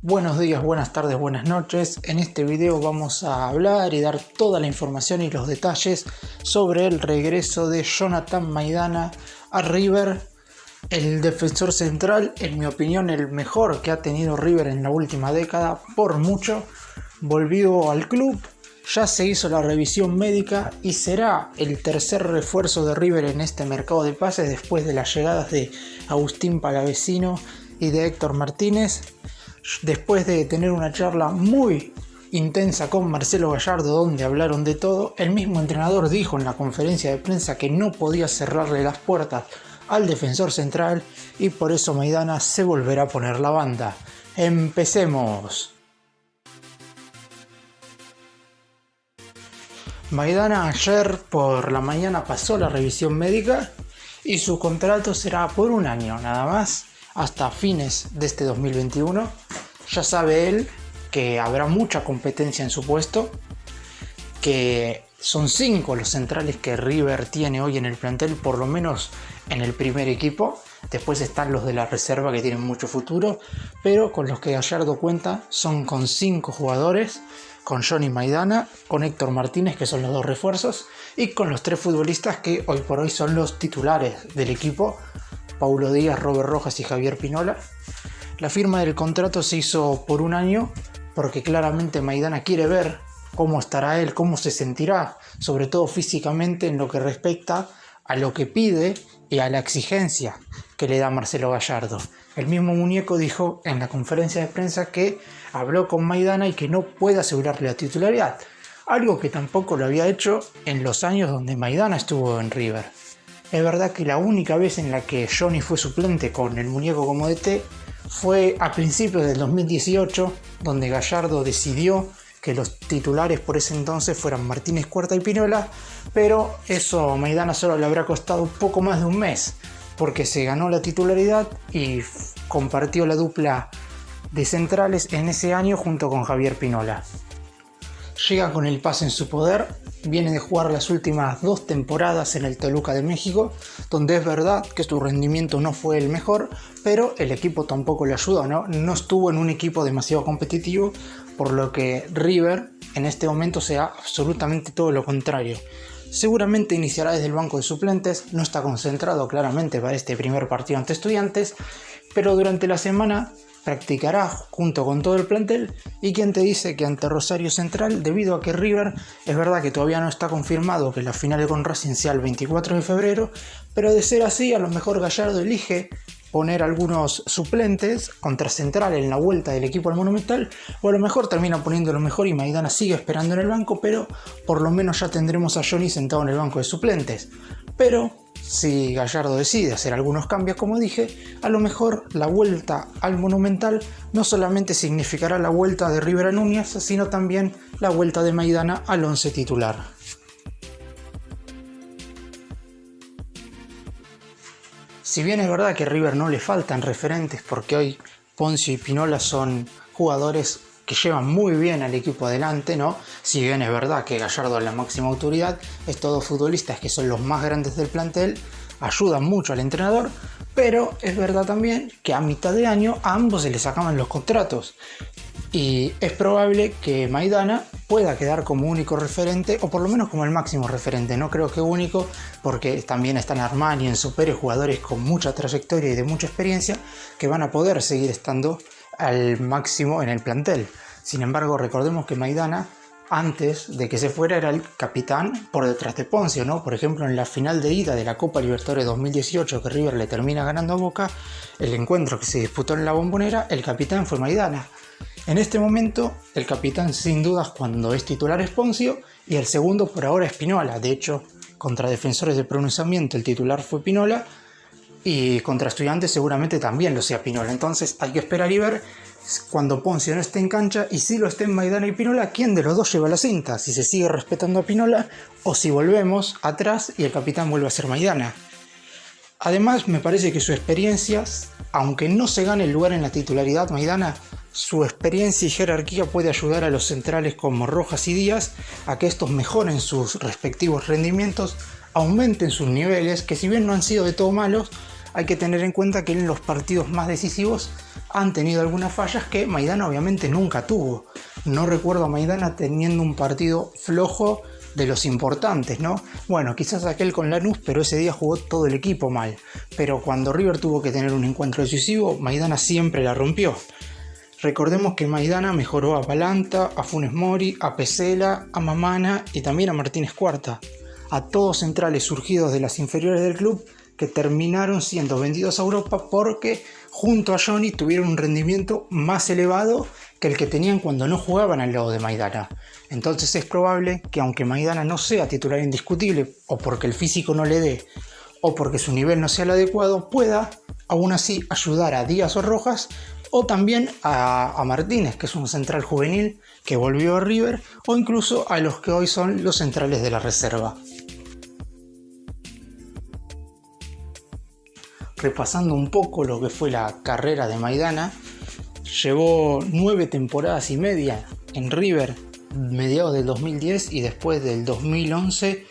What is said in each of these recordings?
Buenos días, buenas tardes, buenas noches. En este video vamos a hablar y dar toda la información y los detalles sobre el regreso de Jonathan Maidana a River, el defensor central, en mi opinión el mejor que ha tenido River en la última década, por mucho. Volvió al club, ya se hizo la revisión médica y será el tercer refuerzo de River en este mercado de pases después de las llegadas de Agustín Palavecino y de Héctor Martínez. Después de tener una charla muy intensa con Marcelo Gallardo donde hablaron de todo, el mismo entrenador dijo en la conferencia de prensa que no podía cerrarle las puertas al defensor central y por eso Maidana se volverá a poner la banda. ¡Empecemos! Maidana ayer por la mañana pasó la revisión médica y su contrato será por un año nada más, hasta fines de este 2021. Ya sabe él que habrá mucha competencia en su puesto, que son 5 los centrales que River tiene hoy en el plantel, por lo menos en el primer equipo. Después están los de la reserva que tienen mucho futuro, pero con los que Gallardo cuenta son con 5 jugadores, con Johnny Maidana, con Héctor Martínez, que son los 2 refuerzos, y con los 3 futbolistas que hoy por hoy son los titulares del equipo: Paulo Díaz, Robert Rojas y Javier Pinola. La firma del contrato se hizo por un año porque claramente Maidana quiere ver cómo estará él, cómo se sentirá, sobre todo físicamente, en lo que respecta a lo que pide y a la exigencia que le da Marcelo Gallardo. El mismo muñeco dijo en la conferencia de prensa que habló con Maidana y que no puede asegurarle la titularidad, algo que tampoco lo había hecho en los años donde Maidana estuvo en River. Es verdad que la única vez en la que Johnny fue suplente con el muñeco como DT fue a principios del 2018, donde Gallardo decidió que los titulares por ese entonces fueran Martínez, Cuarta y Pinola, pero eso a Maidana solo le habrá costado un poco más de un mes, porque se ganó la titularidad y compartió la dupla de centrales en ese año junto con Javier Pinola. Llega con el pase en su poder, viene de jugar las últimas 2 temporadas en el Toluca de México, donde es verdad que su rendimiento no fue el mejor, pero el equipo tampoco le ayudó, no estuvo en un equipo demasiado competitivo, por lo que River en este momento sea absolutamente todo lo contrario. Seguramente iniciará desde el banco de suplentes, no está concentrado claramente para este primer partido ante Estudiantes, pero durante la semana practicará junto con todo el plantel. Y quien te dice que ante Rosario Central, debido a que River es verdad que todavía no está confirmado que la final con Racing sea el 24 de febrero, pero de ser así a lo mejor Gallardo elige poner algunos suplentes contra Central en la vuelta del equipo al Monumental, o a lo mejor termina poniendo lo mejor y Maidana sigue esperando en el banco, pero por lo menos ya tendremos a Johnny sentado en el banco de suplentes. Pero si Gallardo decide hacer algunos cambios, como dije, a lo mejor la vuelta al Monumental no solamente significará la vuelta de River a Núñez, sino también la vuelta de Maidana al 11 titular. Si bien es verdad que a River no le faltan referentes, porque hoy Poncio y Pinola son jugadores que llevan muy bien al equipo adelante, Si bien es verdad que Gallardo es la máxima autoridad, estos 2 futbolistas que son los más grandes del plantel ayudan mucho al entrenador, pero es verdad también que a mitad de año a ambos se les acaban los contratos y es probable que Maidana pueda quedar como único referente, o por lo menos como el máximo referente. No creo que único, porque también están Armani, Enzo Pérez, jugadores con mucha trayectoria y de mucha experiencia que van a poder seguir estando al máximo en el plantel. Sin embargo, recordemos que Maidana, antes de que se fuera, era el capitán por detrás de Poncio, Por ejemplo, en la final de ida de la Copa Libertadores 2018, que River le termina ganando a Boca, el encuentro que se disputó en la Bombonera, el capitán fue Maidana. En este momento, el capitán sin dudas cuando es titular es Poncio y el segundo por ahora es Pinola. De hecho, contra Defensores de Pronunciamiento el titular fue Pinola y contra Estudiantes seguramente también lo sea Pinola. Entonces hay que esperar y ver cuando Poncio no esté en cancha y si lo estén Maidana y Pinola, quién de los 2 lleva la cinta, si se sigue respetando a Pinola o si volvemos atrás y el capitán vuelve a ser Maidana. Además, me parece que su experiencia, aunque no se gane el lugar en la titularidad Maidana, su experiencia y jerarquía puede ayudar a los centrales como Rojas y Díaz a que estos mejoren sus respectivos rendimientos, aumenten sus niveles, que si bien no han sido de todo malos, hay que tener en cuenta que en los partidos más decisivos han tenido algunas fallas que Maidana obviamente nunca tuvo. No recuerdo a Maidana teniendo un partido flojo de los importantes, ¿no? Bueno, quizás aquel con Lanús, pero ese día jugó todo el equipo mal. Pero cuando River tuvo que tener un encuentro decisivo, Maidana siempre la rompió. Recordemos que Maidana mejoró a Balanta, a Funes Mori, a Pesela, a Mamana y también a Martínez Cuarta, a todos centrales surgidos de las inferiores del club que terminaron siendo vendidos a Europa porque junto a Johnny tuvieron un rendimiento más elevado que el que tenían cuando no jugaban al lado de Maidana. Entonces es probable que aunque Maidana no sea titular indiscutible o porque el físico no le dé o porque su nivel no sea el adecuado, pueda aún así ayudar a Díaz o Rojas o también a Martínez, que es un central juvenil que volvió a River, o incluso a los que hoy son los centrales de la reserva. Repasando un poco lo que fue la carrera de Maidana, llevó 9 temporadas y media en River, mediados del 2010 y después del 2011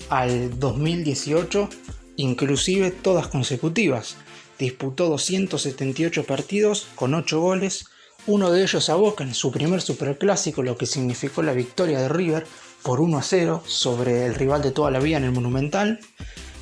al 2018, inclusive todas consecutivas. Disputó 278 partidos con 8 goles, uno de ellos a Boca en su primer superclásico, lo que significó la victoria de River por 1-0 sobre el rival de toda la vida en el Monumental.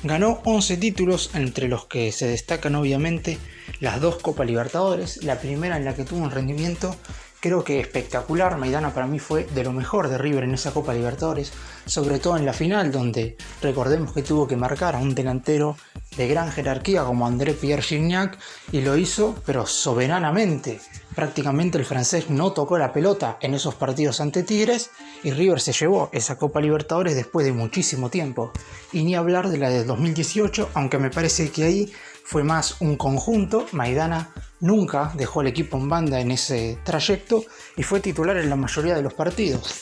Ganó 11 títulos, entre los que se destacan obviamente las 2 Copa Libertadores, la primera en la que tuvo un rendimiento creo que espectacular. Maidana para mí fue de lo mejor de River en esa Copa Libertadores, sobre todo en la final, donde recordemos que tuvo que marcar a un delantero de gran jerarquía como André Pierre Gignac, y lo hizo pero soberanamente. Prácticamente el francés no tocó la pelota en esos partidos ante Tigres y River se llevó esa Copa Libertadores después de muchísimo tiempo. Y ni hablar de la de 2018, aunque me parece que ahí fue más un conjunto. Maidana nunca dejó el equipo en banda en ese trayecto y fue titular en la mayoría de los partidos.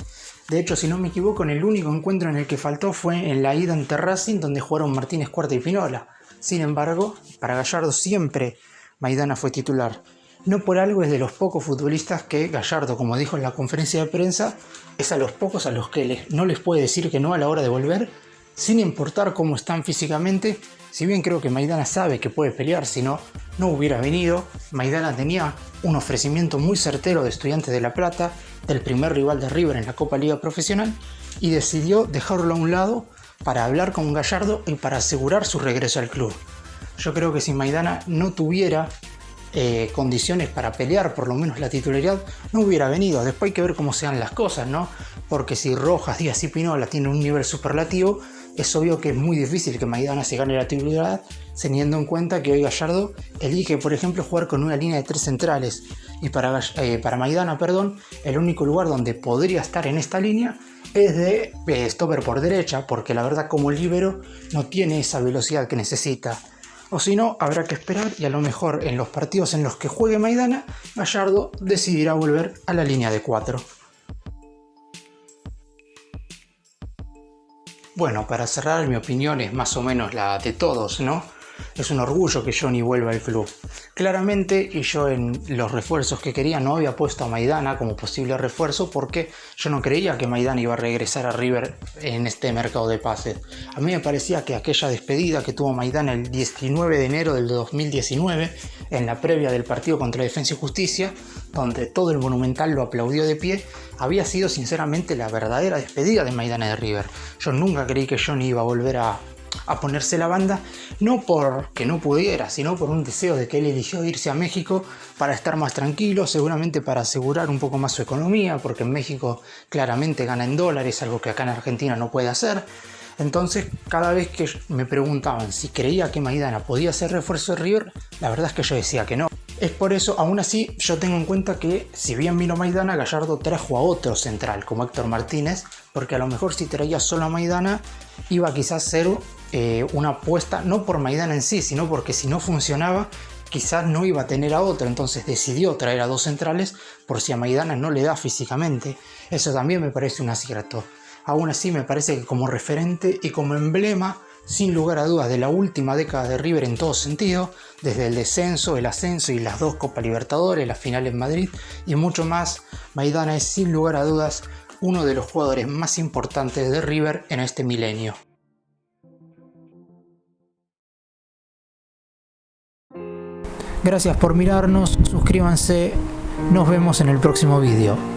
De hecho, si no me equivoco, en el único encuentro en el que faltó fue en la ida ante Racing, donde jugaron Martínez Cuarta y Pinola. Sin embargo, para Gallardo siempre Maidana fue titular. No por algo es de los pocos futbolistas que Gallardo, como dijo en la conferencia de prensa, es a los pocos a los que no les puede decir que no a la hora de volver, sin importar cómo están físicamente. Si bien creo que Maidana sabe que puede pelear, si no, no hubiera venido. Maidana tenía un ofrecimiento muy certero de Estudiantes de La Plata, del primer rival de River en la Copa Liga Profesional, y decidió dejarlo a un lado para hablar con Gallardo y para asegurar su regreso al club. Yo creo que si Maidana no tuviera condiciones para pelear por lo menos la titularidad, no hubiera venido. Después hay que ver cómo sean las cosas, ¿no? Porque si Rojas, Díaz y Pinola tienen un nivel superlativo, es obvio que es muy difícil que Maidana se gane la titularidad, teniendo en cuenta que hoy Gallardo elige, por ejemplo, jugar con una línea de 3 centrales. Y para Maidana, el único lugar donde podría estar en esta línea es de stopper por derecha, porque la verdad como líbero no tiene esa velocidad que necesita. O si no, habrá que esperar y a lo mejor en los partidos en los que juegue Maidana, Gallardo decidirá volver a la línea de 4. Bueno, para cerrar, mi opinión es más o menos la de todos, ¿no? Es un orgullo que Johnny vuelva al club. Claramente, y yo en los refuerzos que quería no había puesto a Maidana como posible refuerzo porque yo no creía que Maidana iba a regresar a River en este mercado de pases. A mí me parecía que aquella despedida que tuvo Maidana el 19 de enero del 2019, en la previa del partido contra Defensa y Justicia, donde todo el Monumental lo aplaudió de pie, había sido sinceramente la verdadera despedida de Maidana de River. Yo nunca creí que Johnny iba a volver a ponerse la banda, no porque no pudiera, sino por un deseo de que él eligió irse a México para estar más tranquilo, seguramente para asegurar un poco más su economía, porque en México claramente gana en dólares, algo que acá en Argentina no puede hacer. Entonces, cada vez que me preguntaban si creía que Maidana podía ser refuerzo de River, la verdad es que yo decía que no. Es por eso, aún así, yo tengo en cuenta que si bien vino Maidana, Gallardo trajo a otro central, como Héctor Martínez, porque a lo mejor si traía solo a Maidana, iba quizás ser una apuesta, no por Maidana en sí, sino porque si no funcionaba, quizás no iba a tener a otro. Entonces decidió traer a 2 centrales por si a Maidana no le da físicamente. Eso también me parece un acierto. Aún así me parece que como referente y como emblema, sin lugar a dudas, de la última década de River en todo sentido, desde el descenso, el ascenso y las 2 Copa Libertadores, la final en Madrid y mucho más, Maidana es sin lugar a dudas uno de los jugadores más importantes de River en este milenio. Gracias por mirarnos, suscríbanse, nos vemos en el próximo vídeo.